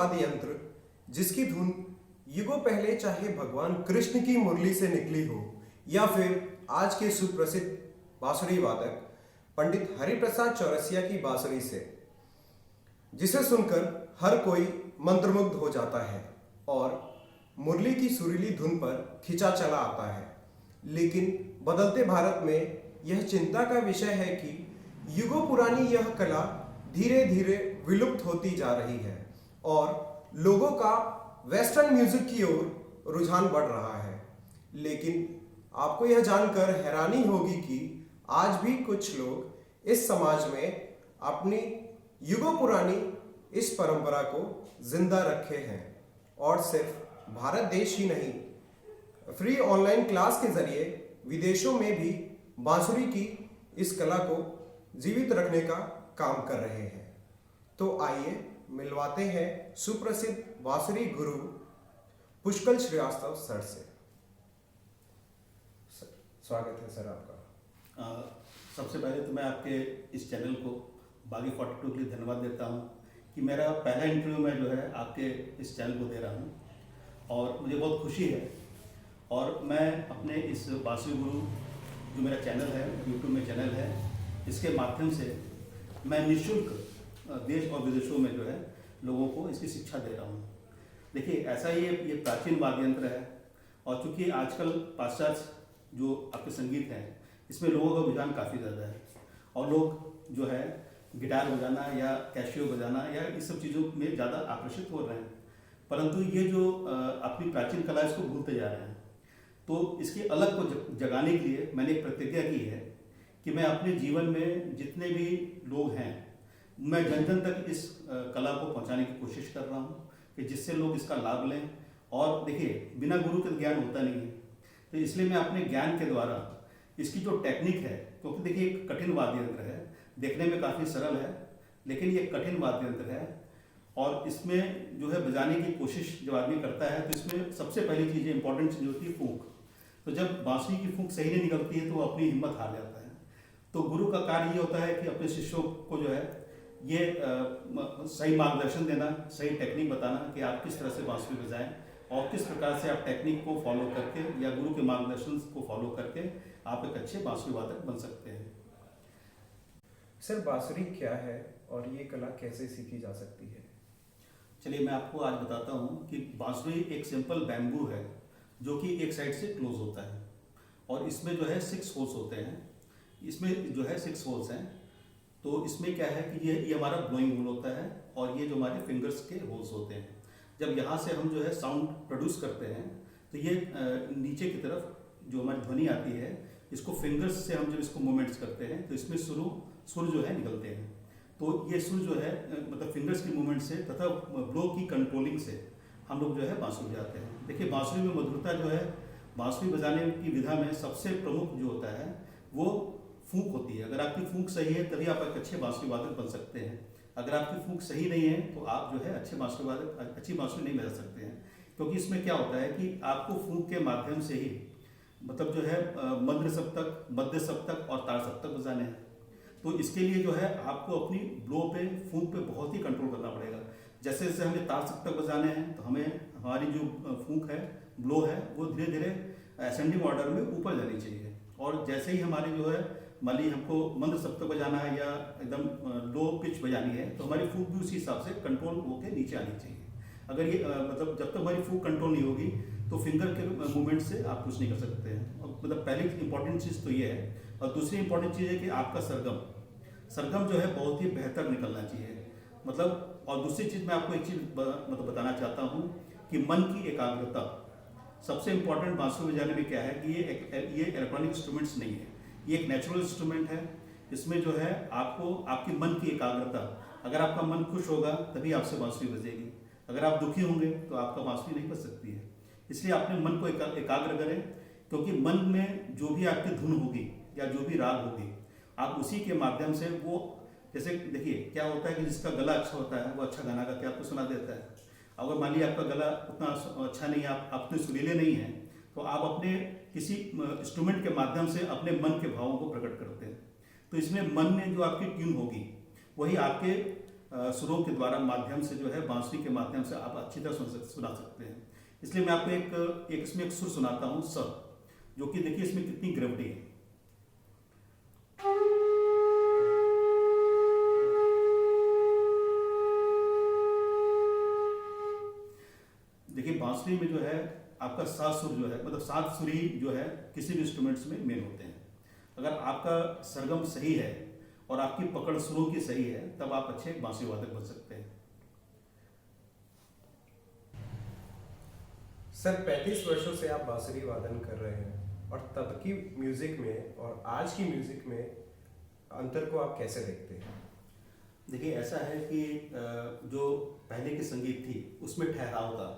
वाद्य यंत्र जिसकी धुन युगों पहले चाहे भगवान कृष्ण की मुरली से निकली हो या फिर आज के सुप्रसिद्ध बांसुरी वादक पंडित हरिप्रसाद चौरसिया की बांसुरी से, जिसे सुनकर हर कोई मंत्रमुग्ध हो जाता है और मुरली की सुरीली धुन पर खिंचा चला आता है। लेकिन बदलते भारत में यह चिंता का विषय है कि युगों पुरानी यह कला धीरे धीरे विलुप्त होती जा रही है और लोगों का वेस्टर्न म्यूजिक की ओर रुझान बढ़ रहा है। लेकिन आपको यह जानकर हैरानी होगी कि आज भी कुछ लोग इस समाज में अपनी युगों पुरानी इस परंपरा को जिंदा रखे हैं और सिर्फ भारत देश ही नहीं, फ्री ऑनलाइन क्लास के जरिए विदेशों में भी बांसुरी की इस कला को जीवित रखने का काम कर रहे हैं। तो आइए मिलवाते हैं सुप्रसिद्ध बांसुरी गुरु पुष्कल श्रीवास्तव सर से। स्वागत है सर आपका। सबसे पहले तो मैं आपके इस चैनल को बागी 42 के लिए धन्यवाद देता हूं कि मेरा पहला इंटरव्यू मैं जो है आपके इस चैनल को दे रहा हूं और मुझे बहुत खुशी है। और मैं अपने इस बांसुरी गुरु जो मेरा चैनल है, यूट्यूब में चैनल है, इसके माध्यम से मैं निःशुल्क देश और विदेशों में जो है लोगों को इसकी शिक्षा दे रहा हूँ। देखिए, ऐसा ही ये प्राचीन वाद्य यंत्र है और चूँकि आजकल पाश्चात्य जो आपके संगीत हैं इसमें लोगों का रुझान काफ़ी ज़्यादा है और लोग जो है गिटार बजाना या कैशियो बजाना या इस सब चीज़ों में ज़्यादा आकर्षित हो रहे हैं, परंतु ये जो अपनी प्राचीन कला इसको भूलते जा रहे हैं। तो इसकी अलग को जगाने के लिए मैंने एक प्रतिज्ञा की है कि मैं अपने जीवन में जितने भी लोग हैं मैं जन जन तक इस कला को पहुंचाने की कोशिश कर रहा हूं कि जिससे लोग इसका लाभ लें। और देखिए, बिना गुरु के ज्ञान होता नहीं है, तो इसलिए मैं अपने ज्ञान के द्वारा इसकी जो टेक्निक है, क्योंकि देखिए एक कठिन वाद्य यंत्र है, देखने में काफ़ी सरल है लेकिन ये कठिन वाद्य यंत्र है और इसमें जो है बजाने की कोशिश जब आदमी करता है तो इसमें सबसे पहली चीज़ इंपॉर्टेंट चीज़ होती है फूंक। तो जब बांसुरी की फूंक सही नहीं निकलती है तो वो अपनी हिम्मत हार जाता है। तो गुरु का कार्य ये होता है कि अपने शिष्यों को जो है ये सही मार्गदर्शन देना, सही टेक्निक बताना कि आप किस तरह से बांसुरी बजाएं और किस प्रकार से आप टेक्निक को फॉलो करके या गुरु के मार्गदर्शन को फॉलो करके आप एक अच्छे बांसुरी वादक बन सकते हैं। सर, बांसुरी क्या है और ये कला कैसे सीखी जा सकती है? चलिए मैं आपको आज बताता हूँ कि बांसुरी एक सिंपल बैम्बू है जो कि एक साइड से क्लोज होता है और इसमें जो है 6 होल्स होते हैं। इसमें जो है 6 होल्स हैं। तो इसमें क्या है कि ये हमारा ब्लोइंग होल होता है और ये जो हमारे फिंगर्स के होल्स होते हैं। जब यहाँ से हम जो है साउंड प्रोड्यूस करते हैं तो ये नीचे की तरफ जो हमारी ध्वनि आती है इसको फिंगर्स से हम जब इसको मूवमेंट्स करते हैं तो इसमें सुर जो है निकलते हैं। तो ये सुर जो है मतलब फिंगर्स की मूवमेंट से तथा ब्लो की कंट्रोलिंग से हम लोग जो है बांसुरी बजाते हैं। देखिए, बांसुरी में मधुरता जो है बांसुरी बजाने की विधा में सबसे प्रमुख जो होता है वो फूंक होती है। अगर आपकी फूंक सही है तभी आप एक अच्छे बांसुरी वादक बन सकते हैं। अगर आपकी फूंक सही नहीं है तो आप जो है अच्छे बांसुरी वादक अच्छी बांसुरी नहीं बजा सकते हैं, क्योंकि इसमें क्या होता है कि आपको फूंक के माध्यम से ही मतलब जो है मध्य सप्तक, मध्य सप्तक और ताड़ सप्तक बजाने हैं। तो इसके लिए जो है आपको अपनी ब्लो पे, फूंक पे बहुत ही कंट्रोल करना पड़ेगा। जैसे जैसे हमें ताड़ सप्तक बजाने हैं तो हमें हमारी जो फूंक है, ब्लो है, वो धीरे धीरे असेंडिंग ऑर्डर में ऊपर जानी चाहिए। और जैसे ही हमारी जो है मान ली हमको मंद सप्तक बजाना है या एकदम लो पिच बजानी है तो हमारी फूंक भी उसी हिसाब से कंट्रोल होकर नीचे आनी चाहिए। अगर ये मतलब जब तक हमारी फूंक कंट्रोल नहीं होगी तो फिंगर के मूवमेंट से आप कुछ नहीं कर सकते हैं। और मतलब पहली इंपॉर्टेंट चीज़ तो ये है। और दूसरी इंपॉर्टेंट चीज़ है कि आपका सरगम जो है बहुत ही बेहतर निकलना चाहिए। मतलब और दूसरी चीज़ मैं आपको एक चीज़ मतलब बताना चाहता हूँ कि मन की एकाग्रता सबसे इम्पोर्टेंट बांसुरी बजाने में क्या है कि ये इलेक्ट्रॉनिक इंस्ट्रूमेंट्स नहीं है, ये एक नेचुरल इंस्ट्रूमेंट है। इसमें जो है आपको आपकी मन की एकाग्रता, अगर आपका मन खुश होगा तभी आपसे बांसुरी बजेगी। अगर आप दुखी होंगे तो आपका बांसुरी नहीं बज सकती है। इसलिए अपने मन को एकाग्र करें, क्योंकि मन में जो भी आपकी धुन होगी या जो भी राग होगी आप उसी के माध्यम से वो, जैसे देखिए क्या होता है कि जिसका गला अच्छा होता है वो अच्छा गाना गा के आपको सुना देता है। अगर मान लीजिए आपका गला उतना अच्छा नहीं है, आप उतने सुरीले नहीं हैं, तो आप अपने किसी इंस्ट्रूमेंट के माध्यम से अपने मन के भावों को प्रकट करते हैं। तो इसमें मन में जो आपकी ट्यून होगी वही आपके सुरों के द्वारा माध्यम से जो है बांसुरी के माध्यम से आप अच्छी तरह सुना सकते हैं। इसलिए मैं आपको एक इसमें एक सुर सुनाता हूँ स, जो कि देखिए इसमें कितनी ग्रेविटी है। देखिए बांसुरी में जो है आपका 7 सुर जो है, मतलब 7 सुर ही जो है किसी भी इंस्ट्रूमेंट्स में मेन होते हैं। अगर आपका सरगम सही है और आपकी पकड़ सुरों की सही है, तब आप अच्छे बांसुरी वादक बन सकते हैं। सर 35 वर्षों से आप बांसुरी वादन कर रहे हैं और तब की म्यूजिक में और आज की म्यूजिक में अंतर को आप कैसे देखते हैं? देखिए ऐसा है कि जो पहले की संगीत थी उसमें ठहराव था,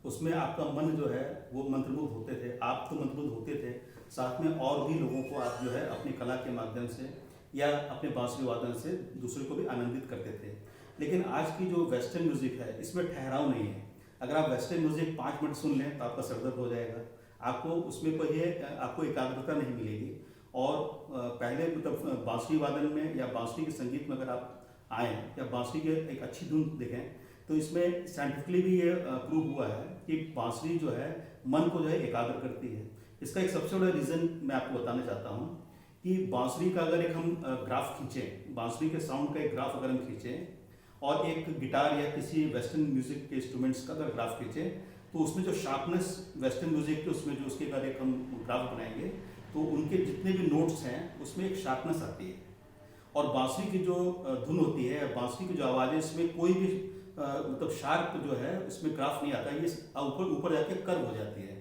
उसमें आपका मन जो है वो मंत्रमुग्ध होते थे, आप तो मंत्रमुग्ध होते थे, साथ में और भी लोगों को आप जो है अपनी कला के माध्यम से या अपने बांसुरी वादन से दूसरे को भी आनंदित करते थे। लेकिन आज की जो वेस्टर्न म्यूजिक है इसमें ठहराव नहीं है। अगर आप वेस्टर्न म्यूजिक 5 मिनट सुन लें तो आपका सरदर्द हो जाएगा, आपको उसमें कोई आपको एकाग्रता नहीं मिलेगी। और पहले मतलब बांसुरी वादन में या बांसुरी के संगीत में अगर आप आएँ या बांसुरी के एक अच्छी धुन देखें तो इसमें साइंटिफिकली भी ये प्रूव हुआ है कि बांसुरी जो है मन को जो है एकाग्र करती है। इसका एक सबसे बड़ा रीज़न मैं आपको बताना चाहता हूँ कि बांसुरी का अगर एक हम ग्राफ खींचें, बांसुरी के साउंड का एक ग्राफ अगर हम खींचें और एक गिटार या किसी वेस्टर्न म्यूजिक के इंस्ट्रूमेंट्स का अगर ग्राफ खींचें, तो उसमें जो शार्पनेस वेस्टर्न म्यूजिक के उसमें जो उसके अगर एक हम ग्राफ बनाएंगे तो उनके जितने भी नोट्स हैं उसमें एक शार्पनेस आती है। और बांसुरी की जो धुन होती है, बांसुरी की जो आवाज़ है, इसमें कोई भी मतलब शार्प जो है उसमें ग्राफ नहीं आता, ये ऊपर ऊपर जाके कर्व हो जाती है।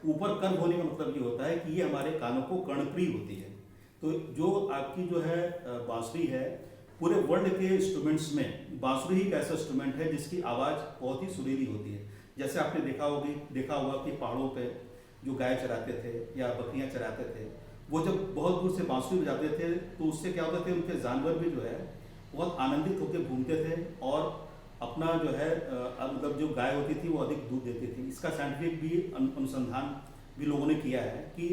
ऊपर कर्व होने का मतलब ये होता है कि ये हमारे कानों को कर्णप्रिय होती है। तो जो आपकी जो है बांसुरी है, पूरे वर्ल्ड के इंस्ट्रूमेंट्स में बांसुरी ही एक ऐसा इंस्ट्रूमेंट है जिसकी आवाज़ बहुत ही सुरीली होती है। जैसे आपने देखा होगा कि पहाड़ों पे जो गाय चराते थे या बकरियां चराते थे, वो जब बहुत दूर से बांसुरी बजाते थे तो उससे क्या होता थे, उनके जानवर भी जो है बहुत आनंदित होकर घूमते थे और अपना जो है मतलब जो गाय होती थी वो अधिक दूध देती थी। इसका साइंटिफिक भी अनुसंधान भी लोगों ने किया है कि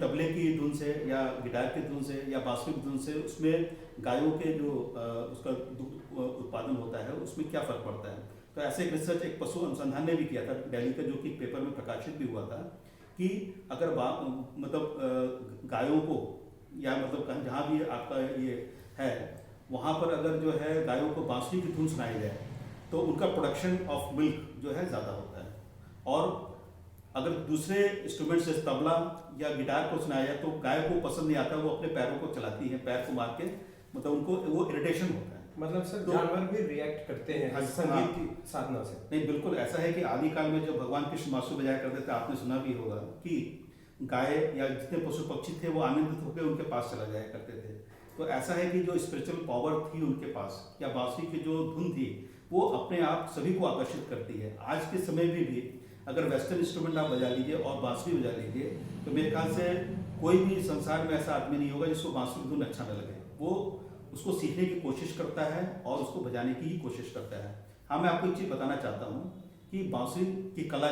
तबले की धुन से या गिटार की धुन से या बांसुरी की धुन से उसमें गायों के जो उसका दूध उत्पादन होता है उसमें क्या फ़र्क पड़ता है। तो ऐसे एक रिसर्च एक पशु अनुसंधान ने भी किया था दिल्ली का, जो कि पेपर में प्रकाशित भी हुआ था कि अगर मतलब गायों को या मतलब जहाँ भी आपका ये है वहाँ पर अगर जो है गायों को बांसुरी की धुन सुनाई जाए तो उनका प्रोडक्शन ऑफ मिल्क जो है ज़्यादा होता है। और अगर दूसरे इंस्ट्रूमेंट से तबला या गिटार को सुनाया जाए तो गाय को पसंद नहीं आता, वो अपने पैरों को चलाती है, पैर को मार के, मतलब उनको वो इरिटेशन होता है। मतलब सर जानवर भी रिएक्ट करते हैं संगीत की साधना से? नहीं, बिल्कुल ऐसा है कि आदिकाल में जब भगवान कृष्ण बांसुरी बजाया करते थे, आपने सुना भी होगा कि गाय या जितने पशु पक्षी थे वो आनंदित होकर उनके पास चला जाया करते थे। तो ऐसा है कि जो स्पिरिचुअल पावर थी उनके पास या बांसुरी की जो धुन थी वो अपने आप सभी को आकर्षित करती है। आज के समय में भी अगर वेस्टर्न इंस्ट्रूमेंट आप बजा लीजिए और बांसुरी बजा लीजिए तो मेरे ख्याल से कोई भी संसार में ऐसा आदमी नहीं होगा जिसको बांसुरी धुन अच्छा न लगे। वो उसको सीखने की कोशिश करता है और उसको बजाने की ही कोशिश करता है। हाँ, मैं आपको एक चीज़ बताना चाहता हूँ कि बांसुरी की कला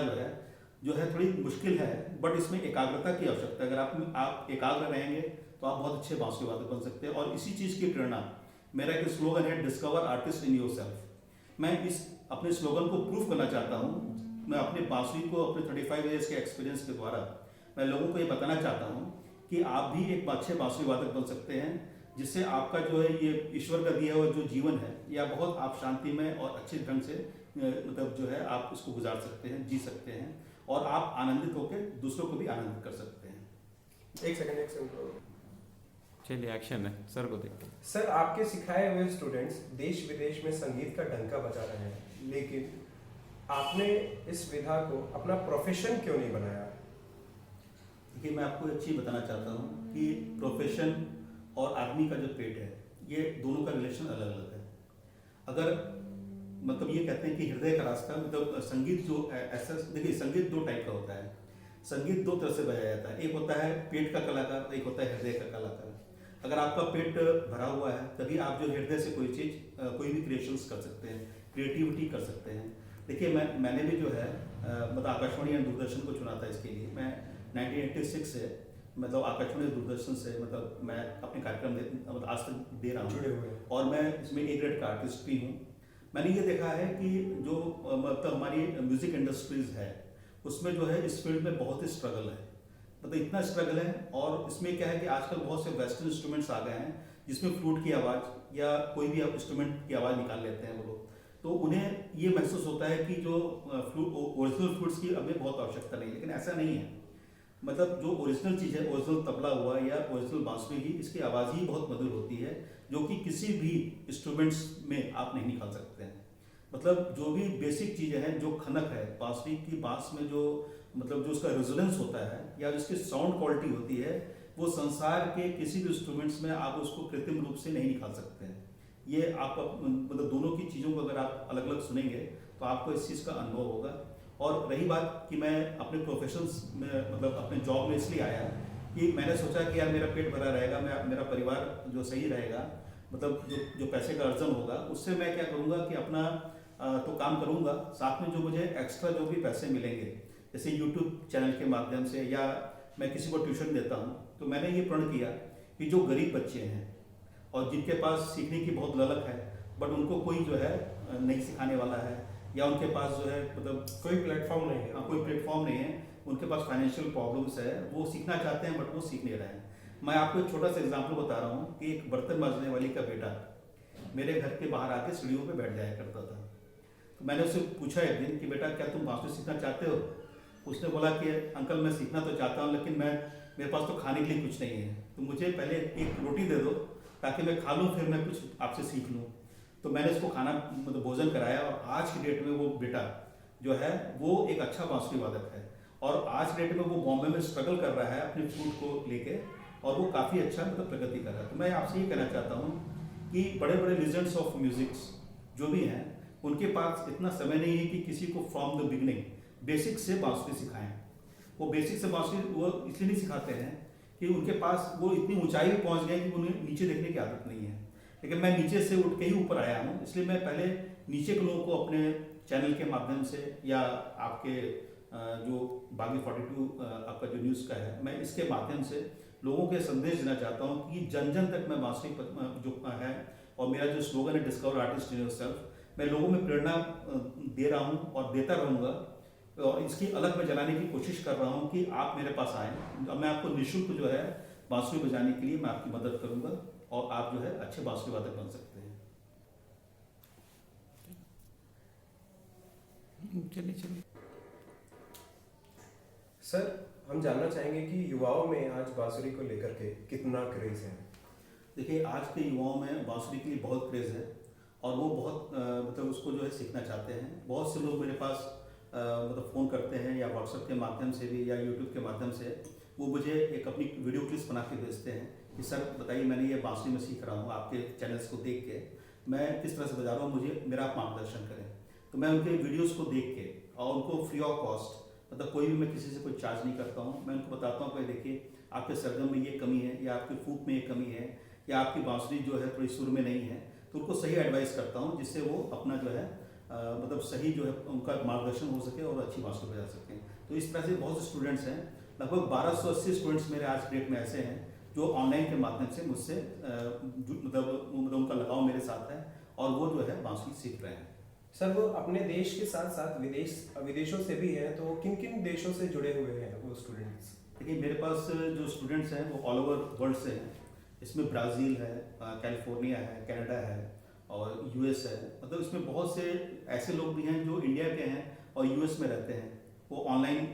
जो है थोड़ी मुश्किल है, बट इसमें एकाग्रता की आवश्यकता है। अगर आप एकाग्र रहेंगे तो आप बहुत अच्छे बांसुरी वादक बन सकते हैं। और इसी चीज़ की प्रेरणा, मेरा एक स्लोगन है, डिस्कवर आर्टिस्ट इन योरसेल्फ। मैं इस अपने स्लोगन को प्रूव करना चाहता हूँ। मैं अपने बांसुरी को अपने 35 ईयर्स के एक्सपीरियंस के द्वारा मैं लोगों को ये बताना चाहता हूँ कि आप भी एक अच्छे बांसुरी वादक बन सकते हैं, जिससे आपका जो है ये ईश्वर का दिया हुआ जो जीवन है या बहुत आप शांति में और अच्छे ढंग से मतलब जो है आप इसको गुजार सकते हैं, जी सकते हैं और आप आनंदित होकर दूसरों को भी आनंदित कर सकते हैं। एक सेकंड चलिए एक्शन है सर को देखते हैं। सर, आपके सिखाए हुए स्टूडेंट्स देश विदेश में संगीत का डंका बजा रहे हैं, लेकिन आपने इस विधा को अपना प्रोफेशन क्यों नहीं बनाया? देखिए, मैं आपको एक चीज़ बताना चाहता हूँ कि प्रोफेशन और आदमी का जो पेट है ये दोनों का रिलेशन अलग अलग है। अगर मतलब ये कहते हैं कि हृदय का रास्ता, मतलब संगीत जो ऐसा, देखिए संगीत 2 टाइप का होता है। संगीत 2 तरह से बजाया जाता है, एक होता है पेट का कलाकार, एक होता है हृदय का कलाकार। अगर आपका पेट भरा हुआ है तभी आप जो हृदय से कोई चीज़ कोई भी क्रिएशंस कर सकते हैं, क्रिएटिविटी कर सकते हैं। देखिए मैंने भी जो है मतलब आकाशवाणी या दूरदर्शन को चुना था इसके लिए। मैं 1986 से मतलब आकाशवाणी दूरदर्शन से मतलब मैं अपने कार्यक्रम मतलब आज तक दे रहा जुड़े हूँ हुए हैं। और मैं इसमें ए ग्रेड का आर्टिस्ट भी हूँ। मैंने ये देखा है कि जो मतलब हमारी म्यूज़िक इंडस्ट्रीज़ है उसमें जो है इस फील्ड में बहुत ही स्ट्रगल है, मतलब इतना स्ट्रगल है। और इसमें क्या है कि आजकल बहुत से वेस्टर्न इंस्ट्रूमेंट्स आ गए हैं जिसमें फ्लूट की आवाज़ या कोई भी इंस्ट्रूमेंट की आवाज़ निकाल लेते हैं वो लोग, तो उन्हें ये महसूस होता है कि जो ओरिजिनल फ्लूट्स की हमें बहुत आवश्यकता नहीं, लेकिन ऐसा नहीं है। मतलब जो ओरिजिनल चीज़ है, ओरिजिनल तबला हुआ या ओरिजिनल बांसुरी ही, इसकी आवाज़ ही बहुत मधुर होती है जो कि किसी भी इंस्ट्रूमेंट्स में आप नहीं निकाल सकते हैं। मतलब जो भी बेसिक चीज़ें हैं, जो खनक है बांसुरी की, बांस में जो मतलब जो उसका रेजोनेंस होता है या जिसकी साउंड क्वालिटी होती है, वो संसार के किसी भी इंस्ट्रूमेंट्स में आप उसको कृत्रिम रूप से नहीं निकाल सकते हैं। ये आप मतलब दोनों की चीज़ों को अगर आप अलग अलग सुनेंगे तो आपको इस चीज़ का अनुभव होगा। और रही बात कि मैं अपने प्रोफेशंस में मतलब अपने जॉब में इसलिए आया कि मैंने सोचा कि यार मेरा पेट भरा रहेगा, मेरा परिवार जो सही रहेगा, मतलब जो पैसे का अर्जन होगा उससे मैं क्या करूँगा कि अपना तो काम करूँगा, साथ में जो मुझे एक्स्ट्रा जो भी पैसे मिलेंगे, जैसे यूट्यूब चैनल के माध्यम से या मैं किसी को ट्यूशन देता हूँ, तो मैंने ये प्रण किया कि जो गरीब बच्चे हैं और जिनके पास सीखने की बहुत ललक है बट उनको कोई जो है नहीं सिखाने वाला है, या उनके पास जो है मतलब कोई प्लेटफॉर्म नहीं है, कोई प्लेटफॉर्म नहीं है, उनके पास फाइनेंशियल प्रॉब्लम्स है, वो सीखना चाहते हैं बट वो सीख नहीं रहे हैं। मैं आपको एक छोटा सा एग्जांपल बता रहा हूँ कि एक बर्तन मांजने वाली का बेटा मेरे घर के बाहर आके सीढ़ियों पे बैठ जाया करता था। तो मैंने उससे पूछा एक दिन कि बेटा क्या तुम बांसुरी सीखना चाहते हो? उसने बोला कि अंकल मैं सीखना तो चाहता हूँ लेकिन मेरे पास तो खाने के लिए कुछ नहीं है, तो मुझे पहले एक रोटी दे दो ताकि मैं खा लूँ, फिर मैं कुछ आपसे सीख लूँ। तो मैंने उसको खाना मतलब भोजन कराया और आज की डेट में वो बेटा जो है वो एक अच्छा बांसुरी वादक है और आज की डेट में वो बॉम्बे में स्ट्रगल कर रहा है अपने फ्लूट को लेके और वो काफ़ी अच्छा मतलब प्रगति कर रहा है। तो मैं आपसे ये कहना चाहता हूँ कि बड़े बड़े लीजेंड्स ऑफ म्यूजिक्स जो भी हैं उनके पास इतना समय नहीं है कि किसी को फ्रॉम द बिगनिंग बेसिक से बांसुरी सिखाएं। वो बेसिक से बांसुरी वो इसलिए नहीं सिखाते हैं कि उनके पास वो इतनी ऊंचाई पे पहुंच गए कि उन्हें नीचे देखने की आदत नहीं है, लेकिन मैं नीचे से उठ के ही ऊपर आया हूँ, इसलिए मैं पहले नीचे के लोगों को अपने चैनल के माध्यम से या आपके जो बागी 42 आपका जो न्यूज़ का है, मैं इसके माध्यम से लोगों के संदेश देना चाहता हूँ कि जन जन तक मैं बांसुरी जो है और मेरा जो स्लोगन है डिस्कवर आर्टिस्ट इन योरसेल्फ, मैं लोगों में प्रेरणा दे रहा हूँ और देता रहूँगा और इसकी अलग मैं जलाने की कोशिश कर रहा हूँ कि आप मेरे पास आएँ। अब मैं आपको निःशुल्क जो है बांसुरी बजाने के लिए मैं आपकी मदद करूँगा और आप जो है अच्छे बांसुरी वादक बन सकते हैं। चलिए चलिए सर हम जानना चाहेंगे कि युवाओं में आज बांसुरी को लेकर के कितना क्रेज है। देखिए आज के युवाओं में बांसुरी के लिए बहुत क्रेज़ है और वो बहुत मतलब उसको जो है सीखना चाहते हैं। बहुत से लोग मेरे पास मतलब फ़ोन करते हैं या व्हाट्सएप के माध्यम से भी या यूट्यूब के माध्यम से वो मुझे एक अपनी वीडियो क्लिप्स बना के भेजते हैं कि सर बताइए मैंने ये बांसुरी में सीख रहा हूँ, आपके चैनल्स को देख के मैं किस तरह से बजा रहा हूँ, मुझे मेरा आप मार्गदर्शन करें। तो मैं उनके वीडियोज़ को देख के और उनको फ्री ऑफ कॉस्ट, मतलब कोई भी मैं किसी से कोई चार्ज नहीं करता हूँ, मैं उनको बताता हूँ कि देखिए आपके सरगम में ये कमी है या आपके फूक में ये कमी है या आपकी बांसुरी जो है थोड़ी सुर में नहीं है, तो उनको सही एडवाइस करता हूँ जिससे वो अपना जो है मतलब सही जो है उनका मार्गदर्शन हो सके और अच्छी बांसुरी बजा सकें। तो इस तरह से बहुत से स्टूडेंट्स हैं, लगभग 1280 स्टूडेंट्स मेरे आज डेट में ऐसे हैं जो ऑनलाइन के माध्यम से मुझसे मतलब उनका लगाव मेरे साथ है और वो जो है बांसुरी सीख रहे हैं। सर वो अपने देश के साथ साथ विदेशों से भी हैं, तो किन किन देशों से जुड़े हुए हैं वो स्टूडेंट्स? देखिए मेरे पास जो स्टूडेंट्स हैं वो ऑल ओवर वर्ल्ड से हैं। इसमें ब्राज़ील है, कैलिफोर्निया है, कनाडा है और यूएस है। मतलब इसमें बहुत से ऐसे लोग भी हैं जो इंडिया के हैं और यूएस में रहते हैं, वो ऑनलाइन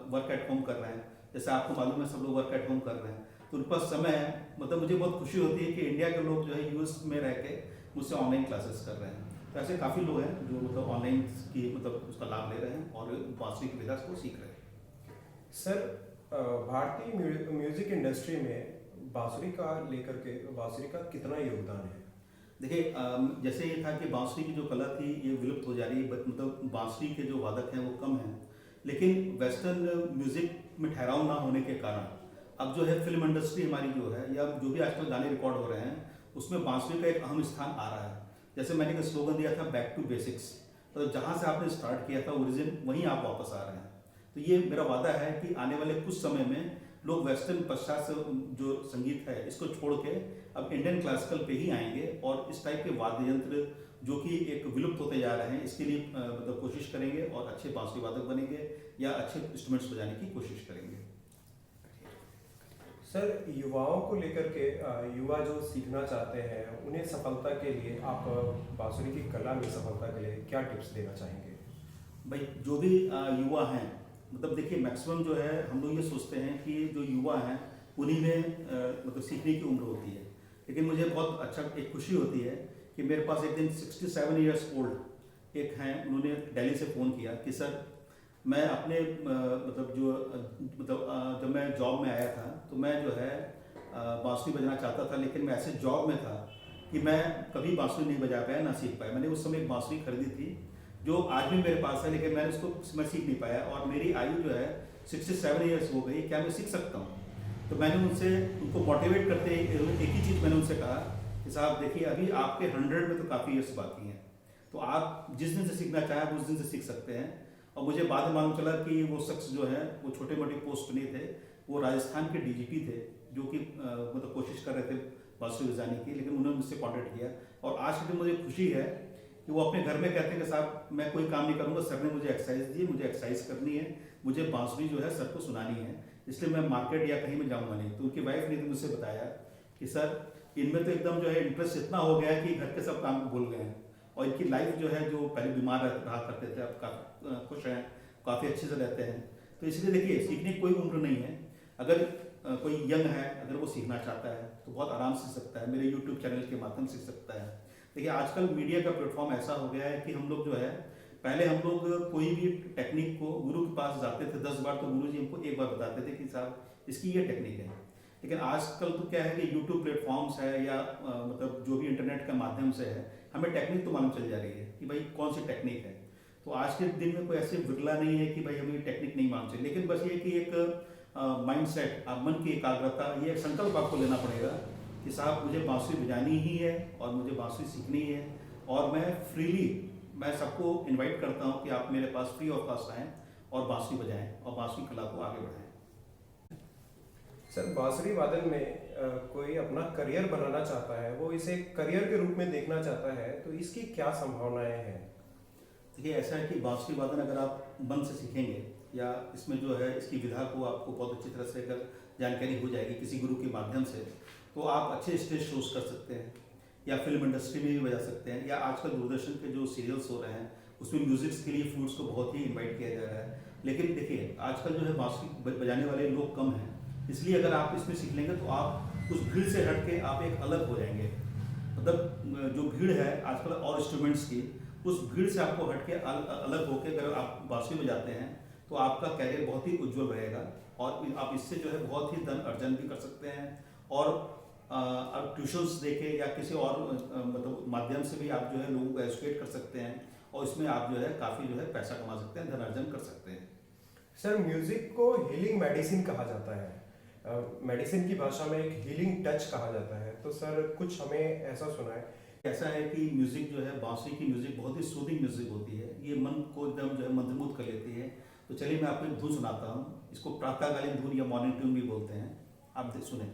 वर्क एट होम कर रहे हैं। जैसे आपको मालूम है सब लोग वर्क एट होम कर रहे हैं, तो उनके पास समय है। मतलब मुझे बहुत खुशी होती है कि इंडिया के लोग जो है यूएस में रह के मुझसे ऑनलाइन क्लासेस कर रहे हैं। तो ऐसे काफ़ी लोग हैं जो मतलब ऑनलाइन की मतलब उसका लाभ ले रहे हैं और बांसुरी की विधा को सीख रहे हैं। सर भारतीय म्यूजिक इंडस्ट्री में बांसुरी का लेकर के बांसुरी का कितना योगदान है? देखिए जैसे ये था कि बांसुरी की जो कला थी ये विलुप्त हो जा रही है, मतलब बांसुरी के जो वादक हैं वो कम हैं, लेकिन वेस्टर्न म्यूजिक में ठहराव ना होने के कारण अब जो है फिल्म इंडस्ट्री हमारी जो है या जो भी आजकल गाने रिकॉर्ड हो रहे हैं उसमें बांसुरी का एक अहम स्थान आ रहा है। जैसे मैंने एक स्लोगन दिया था बैक टू बेसिक्स, तो जहाँ से आपने स्टार्ट किया था ओरिजिन वहीं आप वापस आ रहे हैं। तो ये मेरा वादा है कि आने वाले कुछ समय में लोग वेस्टर्न पाश्चात्य जो संगीत है इसको छोड़ के अब इंडियन क्लासिकल पे ही आएंगे और इस टाइप के वाद्य यंत्र जो कि एक विलुप्त होते जा रहे हैं इसके लिए मतलब कोशिश करेंगे और अच्छे बांसुरी वादक बनेंगे या अच्छे इंस्ट्रूमेंट्स बजाने की कोशिश करेंगे। सर, युवाओं को लेकर के युवा जो सीखना चाहते हैं उन्हें सफलता के लिए आप बांसुरी की कला में सफलता के लिए क्या टिप्स देना चाहेंगे? भाई जो भी युवा हैं, मतलब देखिए मैक्सिमम जो है हम लोग ये सोचते हैं कि जो युवा हैं उन्हीं में मतलब सीखने की उम्र होती है, लेकिन मुझे बहुत अच्छा एक खुशी होती है कि मेरे पास एक दिन 67 इयर्स ओल्ड एक हैं, उन्होंने दिल्ली से फ़ोन किया कि सर मैं अपने जब मैं जॉब में आया था तो मैं जो है बांसुरी बजाना चाहता था, लेकिन मैं ऐसे जॉब में था कि मैं कभी बांसुरी नहीं बजा पाया, ना सीख पाया। मैंने उस समय एक बांसुरी खरीदी थी जो आज भी मेरे पास है, लेकिन मैंने उसको मैं सीख नहीं पाया और मेरी आयु जो है 67 इयर्स हो गई, क्या मैं सीख सकता हूँ? तो मैंने उनको मोटिवेट करते एक ही चीज़ मैंने उनसे कहा कि साहब देखिए अभी आपके 100 में तो काफ़ी ईयर्स बाकी हैं, तो आप जिस दिन से सीखना चाहें आप उस दिन से सीख सकते हैं। और मुझे बाद में मालूम चला कि वो शख्स जो है वो छोटे मोटे पोस्ट नहीं थे, वो राजस्थान के डीजीपी थे जो कि मतलब कोशिश कर रहे थे बांसुरी बजाने की, लेकिन उन्होंने मुझसे कॉन्टेक्ट किया और आज के दिन मुझे खुशी है कि वो अपने घर में कहते हैं कि साहब मैं कोई काम नहीं करूँगा, सर ने मुझे एक्सरसाइज दी, मुझे एक्सरसाइज करनी है, मुझे बांसुरी जो है सर को सुनानी है, इसलिए मैं मार्केट या कहीं में जाऊँगा नहीं। तो उनकी वाइफ ने तो मुझसे बताया कि सर इनमें तो एकदम जो है इंटरेस्ट इतना हो गया है कि घर के सब काम भूल गए हैं और इनकी लाइफ जो है जो पहले बीमार रहा करते थे अब काफ़ी खुश हैं, काफ़ी अच्छे से रहते हैं। तो इसलिए देखिए सीखने की कोई उम्र नहीं है, अगर कोई यंग है अगर वो सीखना चाहता है तो बहुत आराम से सीख सकता है, मेरे यूट्यूब चैनल के माध्यम से सीख सकता है। देखिए आजकल मीडिया का प्लेटफॉर्म ऐसा हो गया है कि हम लोग जो है पहले हम लोग कोई भी टेक्निक को गुरु के पास जाते थे 10 बार तो गुरु जी हमको एक बार बताते थे कि साहब इसकी ये टेक्निक है, लेकिन आजकल तो क्या है कि यूट्यूब प्लेटफॉर्म्स है या मतलब जो भी इंटरनेट के माध्यम से है हमें टेक्निक तो मालूम चल जा रही है कि भाई कौन सी टेक्निक है। तो आज के दिन में कोई ऐसे विरला नहीं है कि भाई हमें ये टेक्निक नहीं मालूम चाहिए, लेकिन बस ये कि एक माइंड सेट, मन की एकाग्रता, ये एक संकल्प आपको लेना पड़ेगा कि साहब मुझे बांसुरी बजानी ही है और मुझे बांसुरी सीखनी है और मैं सबको इनवाइट करता हूँ कि आप मेरे पास फ्री ऑफ कॉस्ट आएँ और बांसुरी बजाएं और बांसुरी कला को आगे बढ़ाएं। सर, बांसुरी वादन में कोई अपना करियर बनाना चाहता है, वो इसे करियर के रूप में देखना चाहता है, तो इसकी क्या संभावनाएं हैं? देखिए ऐसा है कि बांसुरी वादन अगर आप मन से सीखेंगे या इसमें जो है इसकी विधा को आपको बहुत अच्छी तरह से अगर जानकारी हो जाएगी किसी गुरु के माध्यम से, तो आप अच्छे स्टेज शोज कर सकते हैं या फिल्म इंडस्ट्री में भी बजा सकते हैं, या आजकल दूरदर्शन के जो सीरियल्स हो रहे हैं उसमें म्यूजिक्स के लिए फ्लूट्स को बहुत ही इन्वाइट किया जा रहा है। लेकिन देखिए आजकल जो है बांसुरी बजाने वाले लोग कम हैं, इसलिए अगर आप इसमें सीख लेंगे तो आप उस भीड़ से हट के आप एक अलग हो जाएंगे। मतलब जो भीड़ है आजकल और इंस्ट्रूमेंट्स की, उस भीड़ से आपको हट के अलग होकर अगर आप बांसुरी बजाते हैं तो आपका कैरियर बहुत ही उज्जवल रहेगा और आप इससे जो है बहुत ही धन अर्जन भी कर सकते हैं और आप ट्यूशन्स देके या किसी और मतलब माध्यम से भी आप जो है लोगों को एजुकेट कर सकते हैं और इसमें आप जो है काफ़ी जो है पैसा कमा सकते हैं, धन अर्जन कर सकते हैं। सर, म्यूजिक को हीलिंग मेडिसिन कहा जाता है, मेडिसिन की भाषा में एक हीलिंग टच कहा जाता है, तो सर कुछ हमें ऐसा सुनाए। ऐसा है कि म्यूजिक जो है बांसुरी की म्यूजिक बहुत ही सूदिंग म्यूजिक होती है, ये मन को एकदम जो है मंत्रमुग्ध कर लेती है। तो चलिए मैं आपको एक धुन सुनाता हूँ, इसको प्रातःकालीन धुन या मॉर्निंग ट्यून भी बोलते हैं, आप सुने।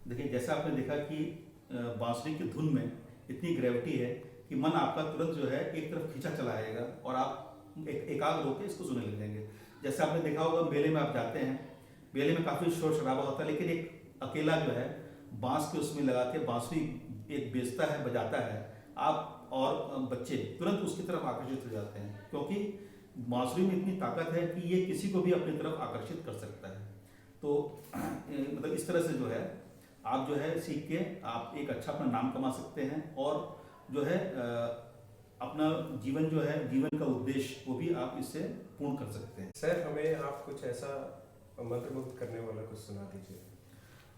देखिए जैसा आपने देखा कि बांसुरी की धुन में इतनी ग्रेविटी है कि मन आपका तुरंत जो है एक तरफ खींचा चला आएगा और आप एकाग्र होकर इसको सुनने लग जाएंगे। जैसे आपने देखा होगा मेले में आप जाते हैं, मेले में काफ़ी शोर शराबा होता है, लेकिन एक अकेला जो है बांस के उसमें लगा के बांसुरी एक बेचता है, बजाता है, आप और बच्चे तुरंत उसकी तरफ आकर्षित हो जाते हैं, क्योंकि बांसुरी में इतनी ताकत है कि ये किसी को भी अपनी तरफ आकर्षित कर सकता है। तो मतलब इस तरह से जो है आप जो है सीख के आप एक अच्छा अपना नाम कमा सकते हैं और जो है अपना जीवन जो है जीवन का उद्देश्य वो भी आप इससे पूर्ण कर सकते हैं। सर, हमें आप कुछ ऐसा मंत्रमुग्ध करने वाला कुछ सुना दीजिए।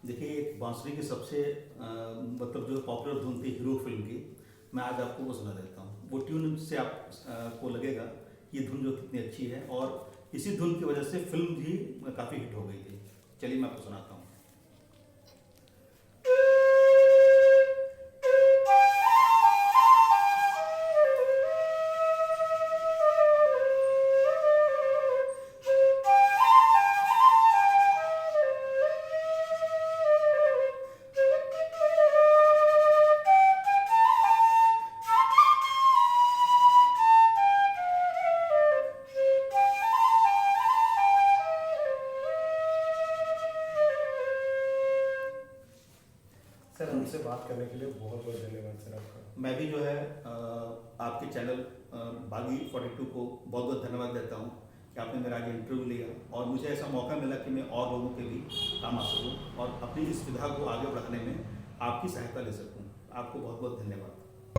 देखिए, एक बांसुरी की सबसे मतलब जो पॉपुलर धुन थी हीरो फिल्म की, मैं आज आपको वो सुना देता हूँ। वो ट्यून से आप को लगेगा कि ये धुन जो कितनी अच्छी है, और इसी धुन की वजह से फिल्म भी काफ़ी हिट हो गई थी। चलिए मैं आपको सुनाता हूँ। सर, हमसे बात करने के लिए बहुत बहुत धन्यवाद सर आपका। मैं भी जो है आपके चैनल बागी 42 को बहुत बहुत धन्यवाद देता हूँ कि आपने मेरा आज इंटरव्यू लिया और मुझे ऐसा मौका मिला कि मैं और लोगों के भी काम आ सकूँ और अपनी इस विधा को आगे बढ़ाने में आपकी सहायता ले सकूँ। आपको बहुत बहुत धन्यवाद।